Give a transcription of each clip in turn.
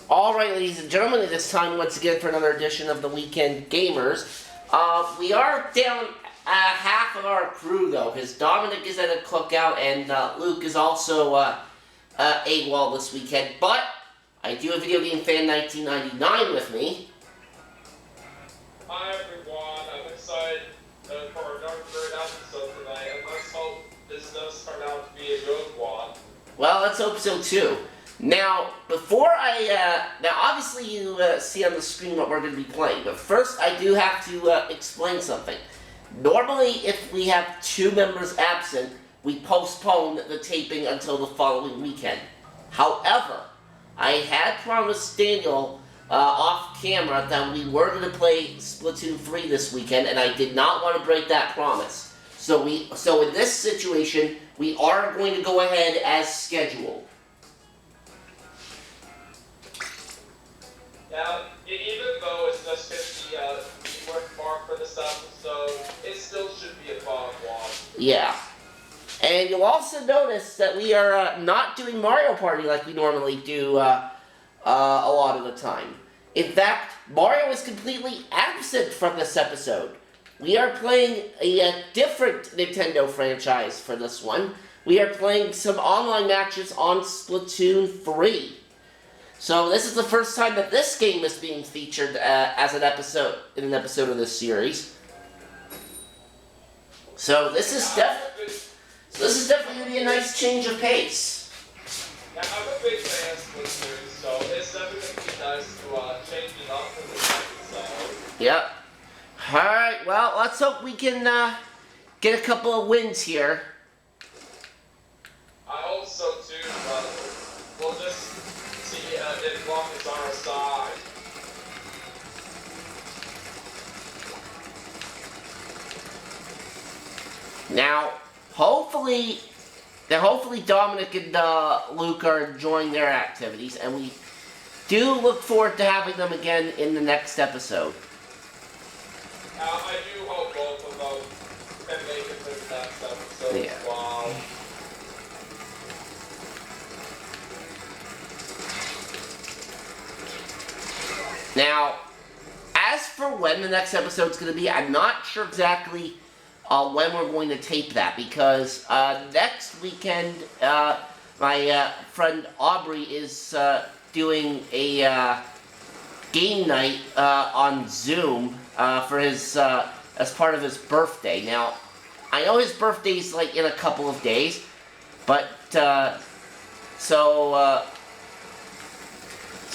Alright, ladies and gentlemen, it is time once again for another edition of the Weekend Gamers. We are down half of our crew, though, because Dominic is at a cookout and Luke is also AWOL this weekend. But I do have Video Game Fan 1999 with me. Hi everyone, I'm excited for another great episode tonight, and let's hope this does turn out to be a good one. Well, let's hope so too. Now, before now obviously you see on the screen what we're going to be playing, but first I do have to explain something. Normally, if we have two members absent, we postpone the taping until the following weekend. However, I had promised Daniel off camera that we were going to play Splatoon 3 this weekend, and I did not want to break that promise. So in this situation, we are going to go ahead as scheduled. Now, even though it's just 50 mark for this episode, it still should be a fun one. Yeah. And you'll also notice that we are not doing Mario Party like we normally do a lot of the time. In fact, Mario is completely absent from this episode. We are playing a different Nintendo franchise for this one. We are playing some online matches on Splatoon 3. So this is the first time that this game is being featured as an episode of this series. So this is definitely going to be a nice change of pace. Yeah, I'm a big fan of Splatoon, so it's definitely going to be nice to change it up for this episode. Yep. Alright, well, let's hope we can get a couple of wins here. I hope so too, but we'll just see if luck is on our side. Now, hopefully Dominic and Luke are enjoying their activities, and we do look forward to having them again in the next episode. I do hope both of them can make it to the next episode as well. Now, as for when the next episode's going to be, I'm not sure exactly when we're going to tape that, because next weekend, my friend Aubrey is doing a game night on Zoom for his as part of his birthday. Now, I know his birthday's like in a couple of days, but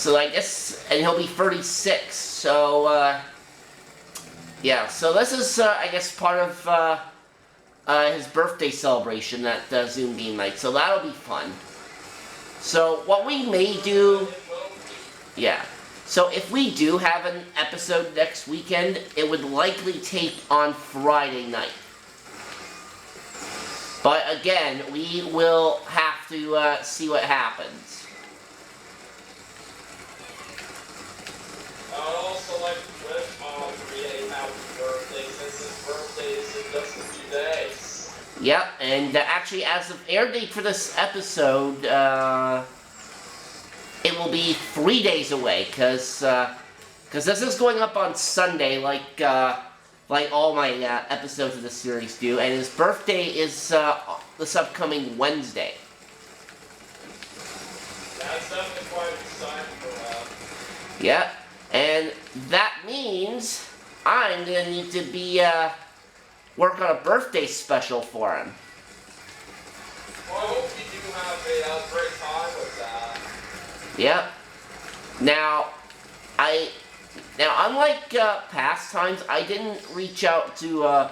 so I guess, and he'll be 36, so, yeah, so this is, I guess, part of his birthday celebration at Zoom Game Night, so that'll be fun. So, what we may do, yeah, so if we do have an episode next weekend, it would likely tape on Friday night. But again, we will have to see what happens. I would also like to wish Aubrey a happy birthday, since his birthday is in just a few days. Yep, and actually, as of air date for this episode, it will be 3 days away, because this is going up on Sunday, like all my episodes of the series do, and his birthday is this upcoming Wednesday. That's definitely quite exciting for him. Yep. And that means I'm going to need to be, work on a birthday special for him. Well, I hope you do have a great time with that. Yep. Now, unlike past times, I didn't reach out to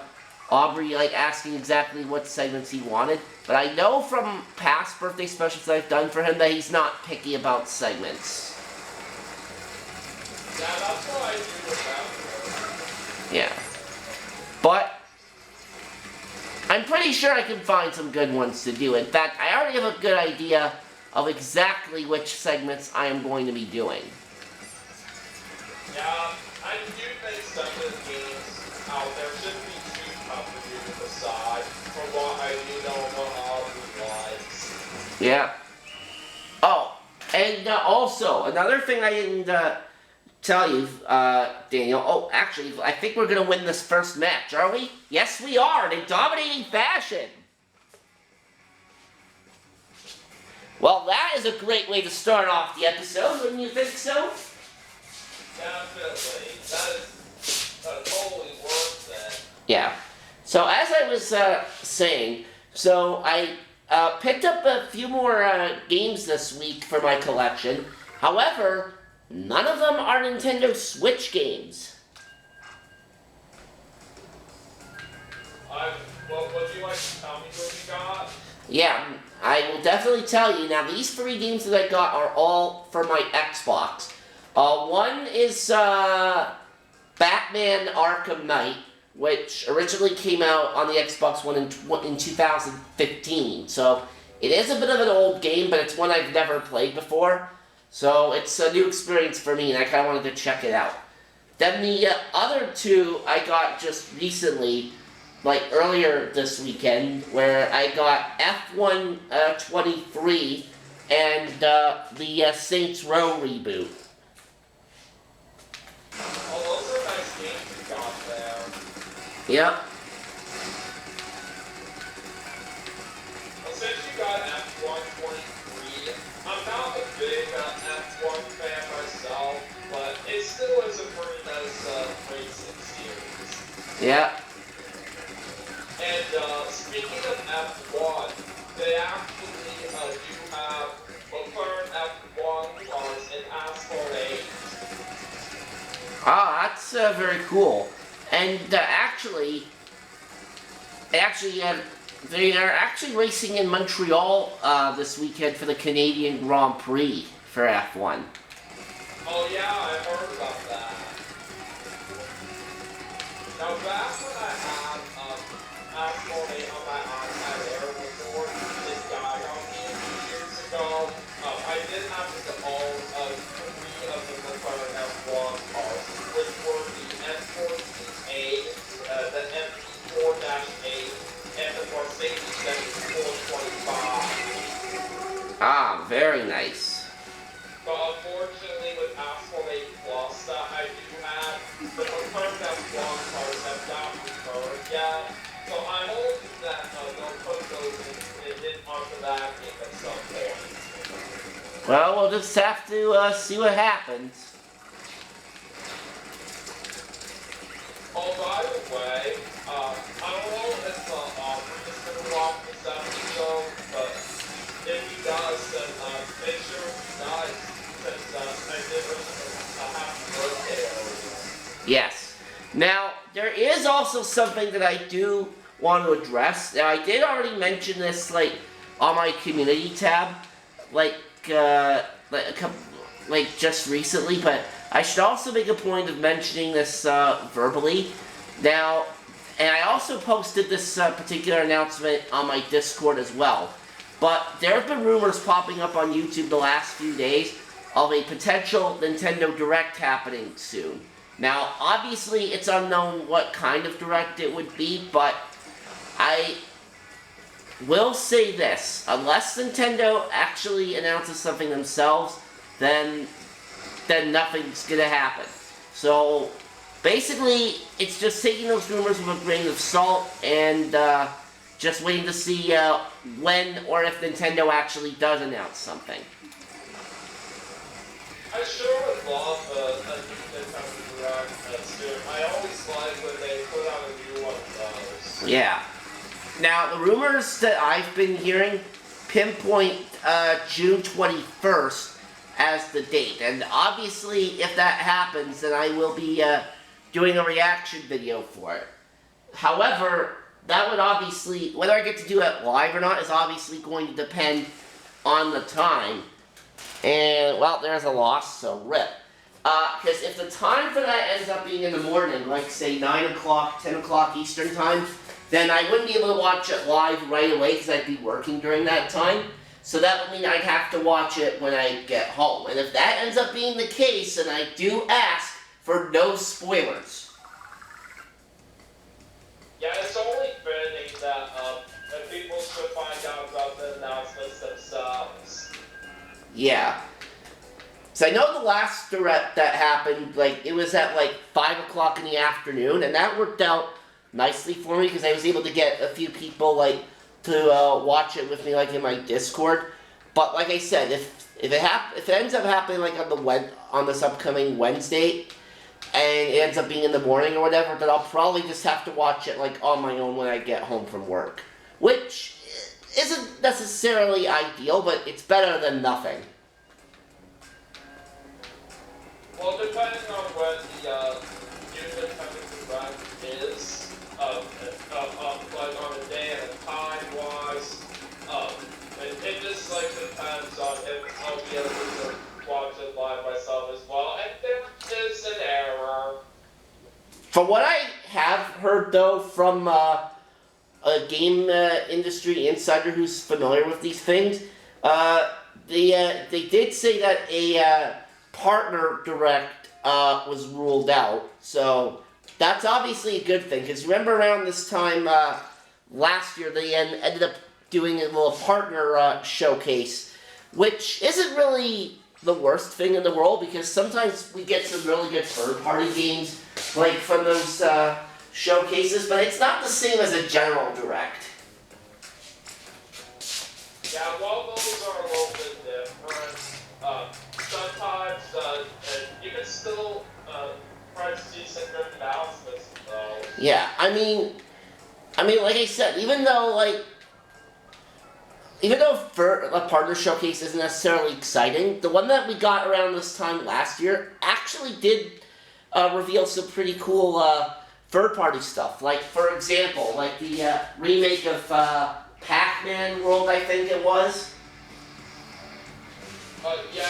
Aubrey, like, asking exactly what segments he wanted. But I know from past birthday specials I've done for him that he's not picky about segments. Yeah, that's what I do with that. Yeah. But I'm pretty sure I can find some good ones to do. In fact, I already have a good idea of exactly which segments I am going to be doing. Yeah, I do think some of the games out there shouldn't be too tough for you to decide for what I do know what Aubrey likes. Yeah. Oh, And also, another thing I didn't tell you, Daniel. Oh, actually, I think we're going to win this first match, are we? Yes, we are, in dominating fashion. Well, that is a great way to start off the episode, wouldn't you think so? Definitely. That is totally worth it. Yeah. So as I was saying, so I picked up a few more games this week for my collection. However, none of them are Nintendo Switch games. Would you like to tell me what you got? Yeah, I will definitely tell you. Now, these 3 games that I got are all for my Xbox. One is Batman Arkham Knight, which originally came out on the Xbox One in 2015. So it is a bit of an old game, but it's one I've never played before. So it's a new experience for me, and I kind of wanted to check it out. Then the other 2 I got just recently, like earlier this weekend, where I got F1 23 and the Saints Row reboot. Oh, those are nice games you got there. Yep. Well, since you got F123, I'm not a big F1 fan myself, but it still is a pretty nice racing series. Yep. And speaking of F1, they actually do have McLaren F1 cars in Asphalt 8. Ah, that's very cool. And actually, they are actually racing in Montreal this weekend for the Canadian Grand Prix for F1. Oh yeah, I heard about that. Now back when I had Asphalt 8 on my iPad Air before this died on me a few years ago, I did happen to own 3 of the McLaren F1 cars, which were the M14A, the MP4-8, and the Mercedes M425. Ah, very nice. But unfortunately, with Asphalt 8 Plus that I do have, the McLaren F1 cars have not returned yet. So I'm hoping that they'll put those in onto that game at some point. Well, we'll just have to see what happens. Oh, by the way, I don't know if Reed's going to walk this episode, but if he does, then it sure would be nice, because I did a happy birthday earlier. Yes. Now, there is also something that I do want to address. Now, I did already mention this, like, on my community tab, like just recently, but I should also make a point of mentioning this verbally. Now, and I also posted this particular announcement on my Discord as well. But there have been rumors popping up on YouTube the last few days of a potential Nintendo Direct happening soon. Now, obviously, it's unknown what kind of Direct it would be, but I will say this. Unless Nintendo actually announces something themselves, then nothing's gonna happen. So, basically, it's just taking those rumors with a grain of salt and just waiting to see when or if Nintendo actually does announce something. I sure would love a new Nintendo Direct soon. I always like when they put out a new one of those. Yeah. Now, the rumors that I've been hearing pinpoint June 21st as the date. And obviously, if that happens, then I will be doing a reaction video for it. However, that would obviously, whether I get to do it live or not, is obviously going to depend on the time. And, well, there's a loss, so rip. Because if the time for that ends up being in the morning, like, say, 9 o'clock, 10 o'clock Eastern time, then I wouldn't be able to watch it live right away because I'd be working during that time. So that would mean I'd have to watch it when I get home. And if that ends up being the case, then I do ask for no spoilers. Yeah, it's only fitting that people should find out about the announcements themselves. Yeah. So I know the last direct that happened, like, it was at like 5 o'clock in the afternoon, and that worked out nicely for me because I was able to get a few people like to watch it with me, like in my Discord. But like I said, if it ends up happening like on this upcoming Wednesday, and it ends up being in the morning or whatever, then I'll probably just have to watch it like on my own when I get home from work, which isn't necessarily ideal, but it's better than nothing. Well, depending on when the new Nintendo Direct is, like on a day and a time-wise, it just like depends on if I'll be able to watch it live myself as well, and there is an error. From what I have heard, though, from a game industry insider who's familiar with these things, they did say that a partner direct was ruled out, so that's obviously a good thing, because remember around this time last year they ended up doing a little partner showcase, which isn't really the worst thing in the world, because sometimes we get some really good third-party games like from those showcases, but it's not the same as a general direct. Yeah, while those are a little bit different, sometimes you can still try to see some good announcements though. Yeah, I mean, like I said, even though a partner showcase isn't necessarily exciting, the one that we got around this time last year actually did reveal some pretty cool third-party stuff. Like, for example, like the remake of Pac-Man World, I think it was. Yeah,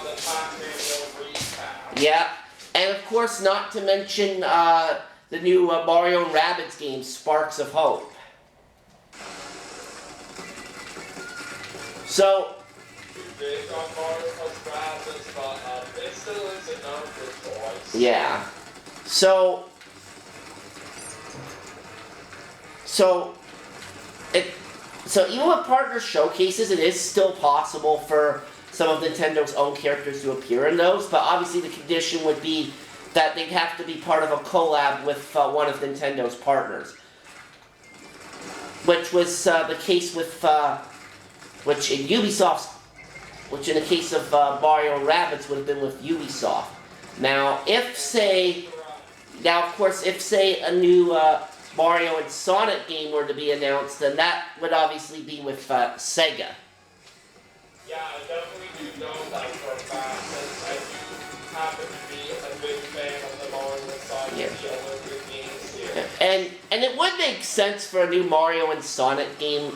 the Pac-Man World recap. Yeah, and of course, not to mention the new Mario and Rabbids game, Sparks of Hope. So, Big on Mario plus Rabbids, but it still is a good choice. yeah. So even with partner showcases, it is still possible for some of Nintendo's own characters to appear in those, but obviously the condition would be that they'd have to be part of a collab with one of Nintendo's partners. Which was the case with, which in the case of Mario and Rabbids would have been with Ubisoft. Now, of course, if a new Mario and Sonic game were to be announced, then that would obviously be with Sega. Yeah, I definitely do know that for a fact, since I do happen to be a big fan of the Mario and Sonic Olympic games here. And it would make sense for a new Mario and Sonic game,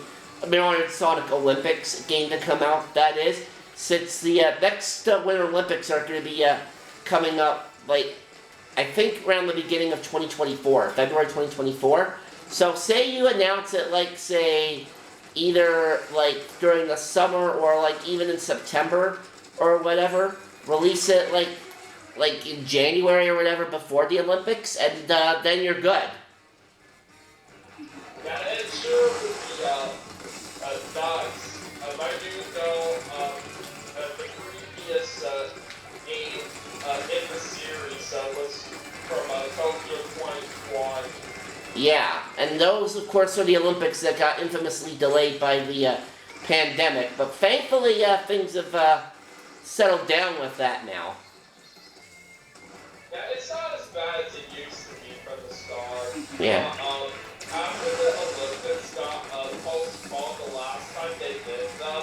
Mario and Sonic Olympics game to come out, that is, since the next Winter Olympics are going to be coming up, like, I think around the beginning of 2024, February 2024. So say you announce it, like, say, either, like, during the summer or, like, even in September or whatever. Release it, like in January or whatever before the Olympics, and then you're good. Yeah, it sure would be nice. I do know the previous game in the series was from Tokyo 2020. Yeah, and those, of course, are the Olympics that got infamously delayed by the pandemic, but thankfully things have settled down with that now. Yeah, it's not as bad as it used to be from the start. Yeah. After the Olympics got postponed the last time they did them,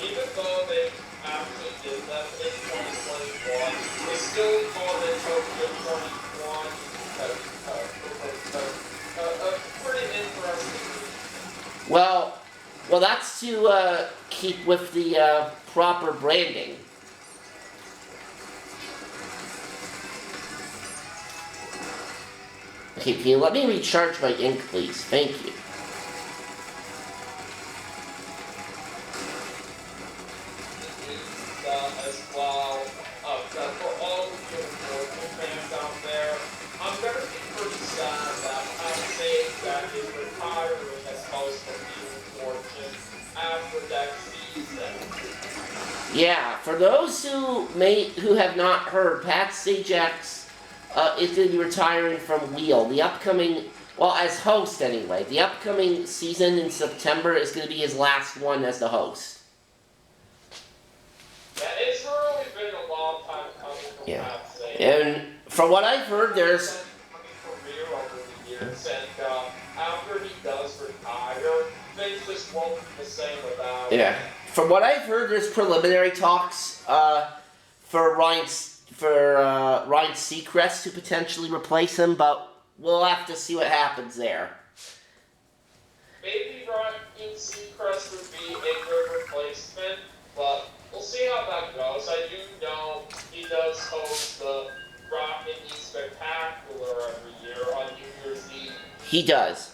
even though they actually did them in 2021, they still called it Tokyo 2021. Pretty interesting. Well, that's to keep with the proper branding. Okay, can you let me recharge my ink, please? Thank you. As well, for all of you Fortnite fans out there, I'm going to be pretty sad that I'm saying that he's retiring as host of Team Fortune after that season. Yeah, for those who have not heard, Pat Sajak is going to be retiring from Wheel. The upcoming, well, as host anyway, the upcoming season in September is going to be his last one as the host. Yeah, it's really been a long time coming from Pat Sajak. And from what I've heard, there's career over the years, and after he does retire, things just won't be the same without him. From what I've heard, there's preliminary talks for Ryan Seacrest to potentially replace him, but we'll have to see what happens there. Maybe Ryan Seacrest would be a good replacement, but we'll see how that goes. I do know he does host the Rocket East Spectacular every year on New Year's Eve. He does.